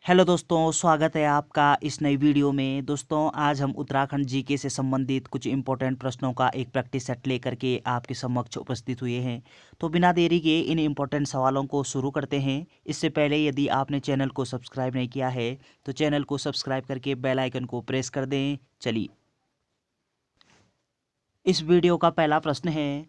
Hello दोस्तों, स्वागत है आपका इस नई वीडियो में। दोस्तों, आज हम उत्तराखंड जीके से संबंधित कुछ इंपॉर्टेंट प्रश्नों का एक प्रैक्टिस सेट लेकर के आपके समक्ष उपस्थित हुए हैं। तो बिना देरी के इन इंपॉर्टेंट सवालों को शुरू करते हैं। इससे पहले यदि आपने चैनल को सब्सक्राइब नहीं किया है तो चैनल को सब्सक्राइब करके बेल आइकन को प्रेस कर दें। चलिए, इस वीडियो का पहला प्रश्न है,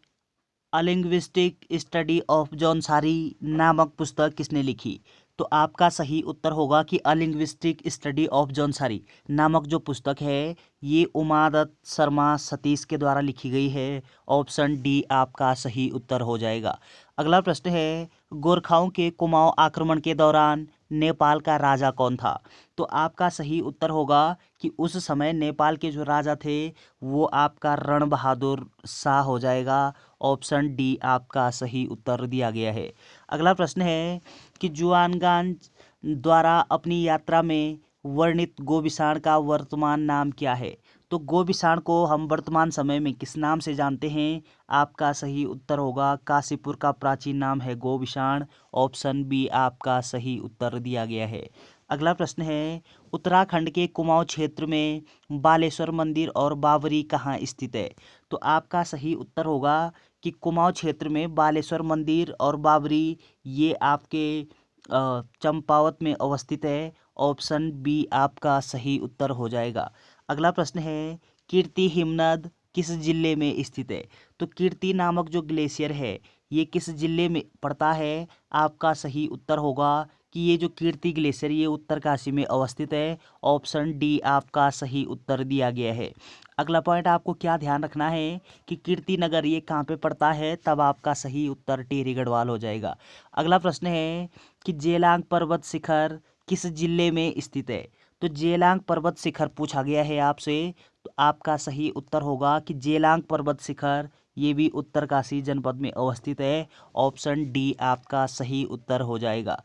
अ लिंग्विस्टिक स्टडी ऑफ जौनसारी नामक पुस्तक किसने लिखी? तो आपका सही उत्तर होगा कि अ लिंग्विस्टिक स्टडी ऑफ जौनसारी नामक जो पुस्तक है ये उमादत्त शर्मा सतीश के द्वारा लिखी गई है। ऑप्शन डी आपका सही उत्तर हो जाएगा। अगला प्रश्न है, गोरखाओं के कुमाऊं आक्रमण के दौरान नेपाल का राजा कौन था? तो आपका सही उत्तर होगा कि उस समय नेपाल के जो राजा थे वो आपका रण बहादुर शाह हो जाएगा। ऑप्शन डी आपका सही उत्तर दिया गया है। अगला प्रश्न है कि जुआनगांज द्वारा अपनी यात्रा में वर्णित गोबिसाण का वर्तमान नाम क्या है? तो गोबिसाण को हम वर्तमान समय में किस नाम से जानते हैं? आपका सही उत्तर होगा काशीपुर का प्राचीन नाम है गोबिसाण। ऑप्शन बी आपका सही उत्तर दिया गया है। अगला प्रश्न है, उत्तराखंड के कुमाऊं क्षेत्र में बालेश्वर मंदिर और बावरी कहाँ स्थित है? तो आपका सही उत्तर होगा कि कुमाऊं क्षेत्र में बालेश्वर मंदिर और बावरी ये आपके चंपावत में अवस्थित है। ऑप्शन बी आपका सही उत्तर हो जाएगा। अगला प्रश्न है, कीर्ति हिमनद किस जिले में स्थित है? तो कीर्ति नामक जो ग्लेशियर है ये किस जिले में पड़ता है? आपका सही उत्तर होगा कि ये जो कीर्ति ग्लेशियर ये उत्तरकाशी में अवस्थित है। ऑप्शन डी आपका सही उत्तर दिया गया है। अगला पॉइंट आपको क्या ध्यान रखना है कि कीर्ति नगर ये कहाँ पे पड़ता है, तब आपका सही उत्तर टिहरी गढ़वाल हो जाएगा। अगला प्रश्न है कि जेलांग पर्वत शिखर किस जिले में स्थित है? तो जेलांग पर्वत शिखर पूछा गया है आपसे, तो आपका सही उत्तर होगा कि जेलांग पर्वत शिखर ये भी उत्तरकाशी जनपद में अवस्थित है। ऑप्शन डी आपका सही उत्तर हो जाएगा।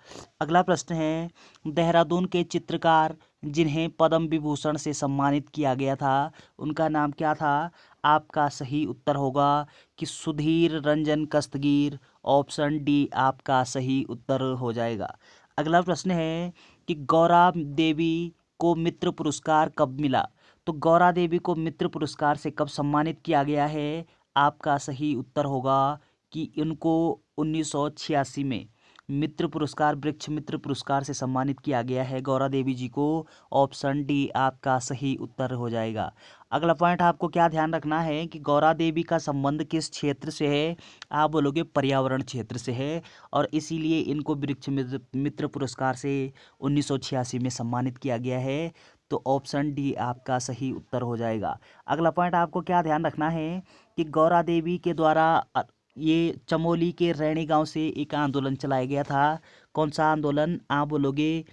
अगला प्रश्न है, देहरादून के चित्रकार जिन्हें पद्म विभूषण से सम्मानित किया गया था उनका नाम क्या था? आपका सही उत्तर होगा कि सुधीर रंजन कस्तगीर। ऑप्शन डी आपका सही उत्तर हो जाएगा। अगला प्रश्न है कि गौरा देवी को मित्र पुरस्कार कब मिला? तो गौरा देवी को मित्र पुरस्कार से कब सम्मानित किया गया है? आपका सही उत्तर होगा कि इनको 1986 में मित्र पुरस्कार, वृक्ष मित्र पुरस्कार से सम्मानित किया गया है गौरा देवी जी को। ऑप्शन डी आपका सही उत्तर हो जाएगा। अगला पॉइंट आपको क्या ध्यान रखना है कि गौरा देवी का संबंध किस क्षेत्र से है? आप बोलोगे पर्यावरण क्षेत्र से है और इसीलिए इनको वृक्ष मित्र पुरस्कार से 1986 में सम्मानित किया गया है। तो ऑप्शन डी आपका सही उत्तर हो जाएगा। अगला पॉइंट आपको क्या ध्यान रखना है कि गौरा देवी के द्वारा ये चमोली के रैणी गांव से एक आंदोलन चलाया गया था। कौन सा आंदोलन? आप बोलोगे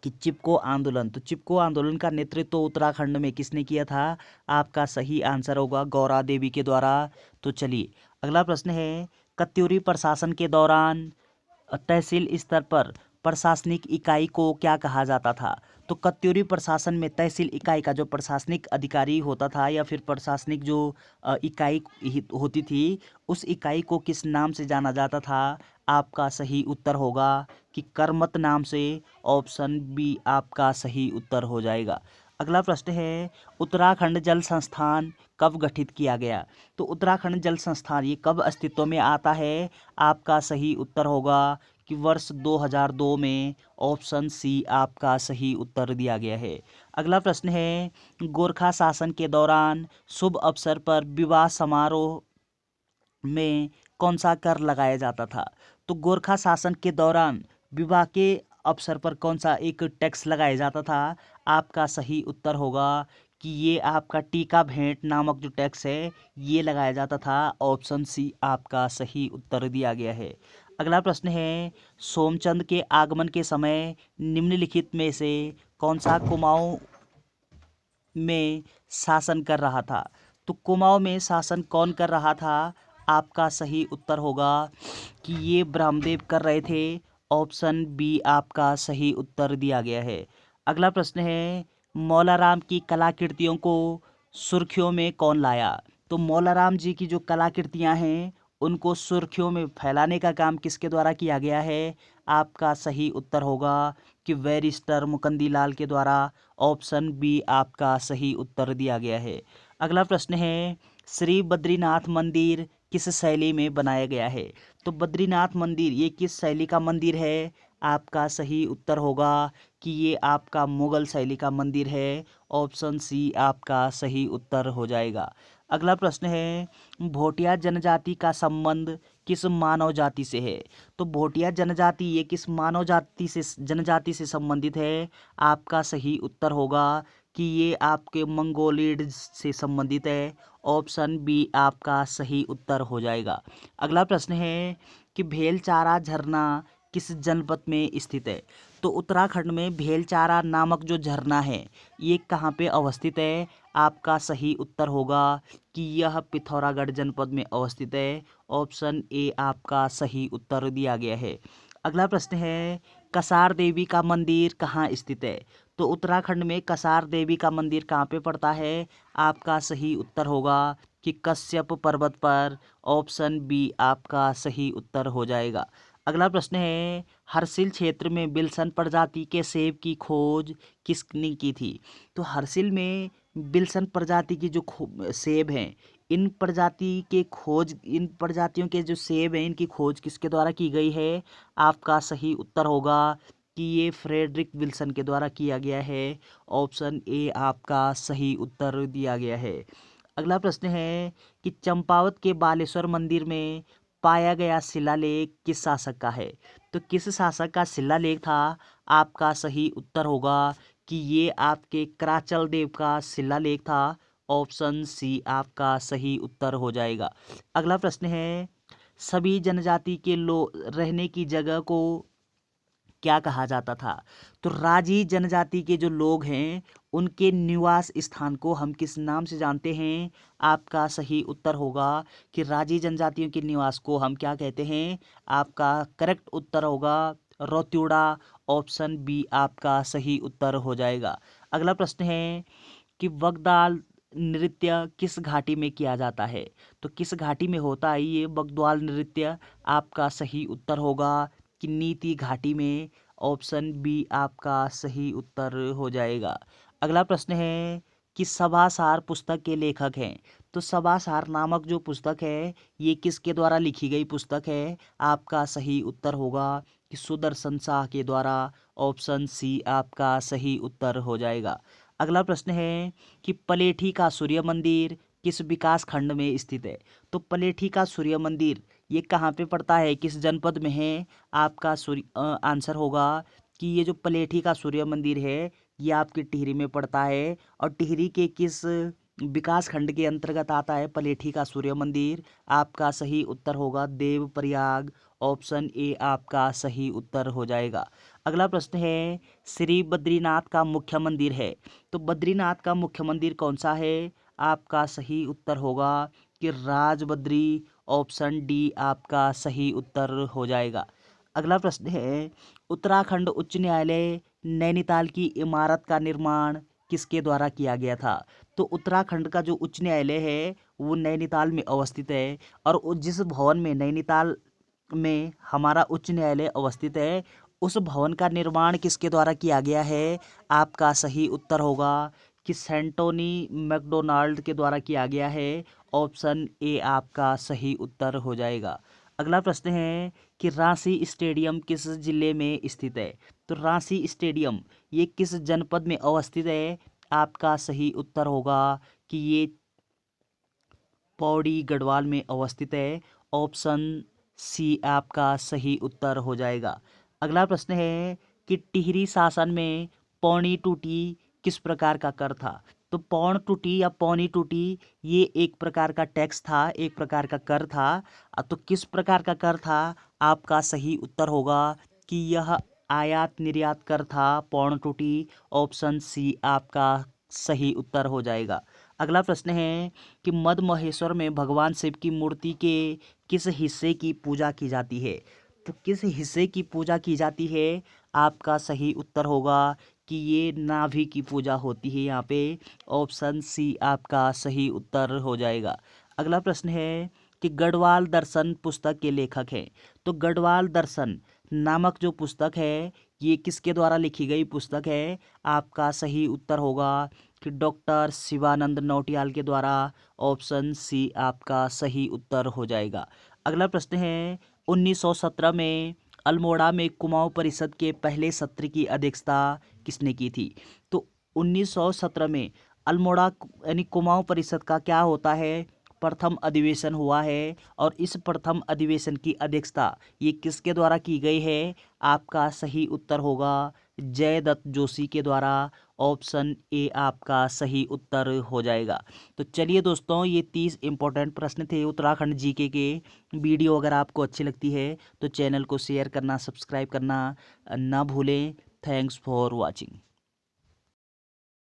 कि चिपको आंदोलन। तो चिपको आंदोलन का नेतृत्व उत्तराखंड में किसने किया था? आपका सही आंसर होगा गौरा देवी के द्वारा। तो चलिए, अगला प्रश्न है, कत्यूरी प्रशासन के दौरान तहसील स्तर पर प्रशासनिक इकाई को क्या कहा जाता था? तो कत्यूरी प्रशासन में तहसील इकाई का जो प्रशासनिक अधिकारी होता था या फिर प्रशासनिक जो इकाई होती थी उस इकाई को किस नाम से जाना जाता था? आपका सही उत्तर होगा कि करमत नाम से। ऑप्शन बी आपका सही उत्तर हो जाएगा। अगला प्रश्न है, उत्तराखंड जल संस्थान कब गठित किया गया? तो उत्तराखंड जल संस्थान ये कब अस्तित्व में आता है? आपका सही उत्तर होगा कि वर्ष 2002 में। ऑप्शन सी आपका सही उत्तर दिया गया है। अगला प्रश्न है, गोरखा शासन के दौरान शुभ अवसर पर विवाह समारोह में कौन सा कर लगाया जाता था? तो गोरखा शासन के दौरान विवाह के अवसर पर कौन सा एक टैक्स लगाया जाता था? आपका सही उत्तर होगा कि ये आपका टीका भेंट नामक जो टैक्स है ये लगाया जाता था। ऑप्शन सी आपका सही उत्तर दिया गया है। अगला प्रश्न है, सोमचंद के आगमन के समय निम्नलिखित में से कौन सा कुमाऊं में शासन कर रहा था? तो कुमाऊं में शासन कौन कर रहा था? आपका सही उत्तर होगा कि ये ब्रह्मदेव कर रहे थे। ऑप्शन बी आपका सही उत्तर दिया गया है। अगला प्रश्न है, मौलाराम की कलाकृतियों को सुर्खियों में कौन लाया? तो मौलाराम जी की जो कलाकृतियां हैं उनको सुर्खियों में फैलाने का काम किसके द्वारा किया गया है? आपका सही उत्तर होगा कि बैरिस्टर मुकंदी लाल के द्वारा। ऑप्शन बी आपका सही उत्तर दिया गया है। अगला प्रश्न है, श्री बद्रीनाथ मंदिर किस शैली में बनाया गया है? तो बद्रीनाथ मंदिर ये किस शैली का मंदिर है? आपका सही उत्तर होगा कि ये आपका मुगल शैली का मंदिर है। ऑप्शन सी आपका सही उत्तर हो जाएगा। अगला प्रश्न है, भोटिया जनजाति का संबंध किस मानव जाति से है? तो भोटिया जनजाति ये किस मानव जाति से जनजाति से संबंधित है? आपका सही उत्तर होगा कि ये आपके मंगोलिड से संबंधित है। ऑप्शन बी आपका सही उत्तर हो जाएगा। अगला प्रश्न है कि भेलचारा झरना किस जनपद में स्थित है? तो उत्तराखंड में भेलचारा नामक जो झरना है ये कहाँ पे अवस्थित है? आपका सही उत्तर होगा कि यह पिथौरागढ़ जनपद में अवस्थित है। ऑप्शन ए आपका सही उत्तर दिया गया है। अगला प्रश्न है, कसार देवी का मंदिर कहाँ स्थित है? तो उत्तराखंड में कसार देवी का मंदिर कहाँ पे पड़ता है? आपका सही उत्तर होगा कि कश्यप पर्वत पर। ऑप्शन बी आपका सही उत्तर हो जाएगा। अगला प्रश्न है, हरसिल क्षेत्र में विल्सन प्रजाति के सेब की खोज किसने की थी? तो हरसिल में विल्सन प्रजाति की जो सेब हैं, इन प्रजातियों के जो सेब हैं इनकी खोज किसके द्वारा की गई है? आपका सही उत्तर होगा कि ये फ्रेडरिक विल्सन के द्वारा किया गया है। ऑप्शन ए आपका सही उत्तर दिया गया है। अगला प्रश्न है कि चंपावत के बालेश्वर मंदिर में पाया गया शिलालेख किस शासक का है? तो किस शासक का शिलालेख था? आपका सही उत्तर होगा कि ये आपके कराचल देव का शिलालेख था। ऑप्शन सी आपका सही उत्तर हो जाएगा। अगला प्रश्न है, सभी जनजाति के लोग रहने की जगह को क्या कहा जाता था? तो राजी जनजाति के जो लोग हैं उनके निवास स्थान को हम किस नाम से जानते हैं? आपका सही उत्तर होगा कि राजी जनजातियों के निवास को हम क्या कहते हैं? आपका करेक्ट उत्तर होगा रौत्युड़ा। ऑप्शन बी आपका सही उत्तर हो जाएगा। अगला प्रश्न है कि बगदाल नृत्य किस घाटी में किया जाता है? तो किस घाटी में होता है ये बगद्वाल नृत्य? आपका सही उत्तर होगा कि नीति घाटी में। ऑप्शन बी आपका सही उत्तर हो जाएगा। अगला प्रश्न है कि सभासार पुस्तक के लेखक हैं? तो सभासार नामक जो पुस्तक है ये किसके द्वारा लिखी गई पुस्तक है? आपका सही उत्तर होगा कि सुदर्शन शाह के द्वारा। ऑप्शन सी आपका सही उत्तर हो जाएगा। अगला प्रश्न है कि पलेठी का सूर्य मंदिर किस विकास खंड में स्थित है? तो पलेठी का सूर्य मंदिर ये कहाँ पे पड़ता है, किस जनपद में है? आपका आंसर होगा कि ये जो पलेठी का सूर्य मंदिर है ये आपके टिहरी में पड़ता है। और टिहरी के किस विकास खंड के अंतर्गत आता है पलेठी का सूर्य मंदिर? आपका सही उत्तर होगा देवप्रयाग। ऑप्शन ए आपका सही उत्तर हो जाएगा। अगला प्रश्न है, श्री बद्रीनाथ का मुख्य मंदिर है? तो बद्रीनाथ का मुख्य मंदिर कौन सा है? आपका सही उत्तर होगा कि राजबद्री। ऑप्शन डी आपका सही उत्तर हो जाएगा। अगला प्रश्न है, उत्तराखंड उच्च न्यायालय नैनीताल की इमारत का निर्माण किसके द्वारा किया गया था? तो उत्तराखंड का जो उच्च न्यायालय है वो नैनीताल में अवस्थित है। और जिस भवन में नैनीताल में हमारा उच्च न्यायालय अवस्थित है उस भवन का निर्माण किसके द्वारा किया गया है? आपका सही उत्तर होगा कि सेंटोनी मैकडोनाल्ड के द्वारा किया गया है। ऑप्शन ए आपका सही उत्तर हो जाएगा। अगला प्रश्न है कि रांची स्टेडियम किस जिले में स्थित है? तो रांची स्टेडियम ये किस जनपद में अवस्थित है? आपका सही उत्तर होगा कि ये पौड़ी गढ़वाल में अवस्थित है। ऑप्शन सी आपका सही उत्तर हो जाएगा। अगला प्रश्न है कि टिहरी शासन में पौनी टूटी किस प्रकार का कर था? तो पौन टूटी या पौनी टूटी ये एक प्रकार का टैक्स था, एक प्रकार का कर था। तो किस प्रकार का कर था? आपका सही उत्तर होगा कि यह आयात निर्यात कर था पौन टूटी। ऑप्शन सी आपका सही उत्तर हो जाएगा। अगला प्रश्न है कि मद महेश्वर में भगवान शिव की मूर्ति के किस हिस्से की पूजा की जाती है? तो किस हिस्से की पूजा की जाती है? आपका सही उत्तर होगा कि ये नाभि की पूजा होती है यहाँ पे। ऑप्शन सी आपका सही उत्तर हो जाएगा। अगला प्रश्न है कि गढ़वाल दर्शन पुस्तक के लेखक हैं। तो गढ़वाल दर्शन नामक जो पुस्तक है ये किसके द्वारा लिखी गई पुस्तक है? आपका सही उत्तर होगा कि डॉक्टर शिवानंद नौटियाल के द्वारा। ऑप्शन सी आपका सही उत्तर हो जाएगा। अगला प्रश्न है 1917 में अल्मोड़ा में कुमाऊं परिषद के पहले सत्र की अध्यक्षता किसने की थी? तो 1917 में अल्मोड़ा यानी कुमाऊं परिषद का क्या होता है? प्रथम अधिवेशन हुआ है और इस प्रथम अधिवेशन की अध्यक्षता ये किसके द्वारा की गई है? आपका सही उत्तर होगा जयदत्त जोशी के द्वारा। ऑप्शन ए आपका सही उत्तर हो जाएगा। तो चलिए दोस्तों, ये 30 इंपॉर्टेंट प्रश्न थे उत्तराखंड जीके के। वीडियो अगर आपको अच्छी लगती है तो चैनल को शेयर करना, सब्सक्राइब करना ना भूलें। Thanks for watching.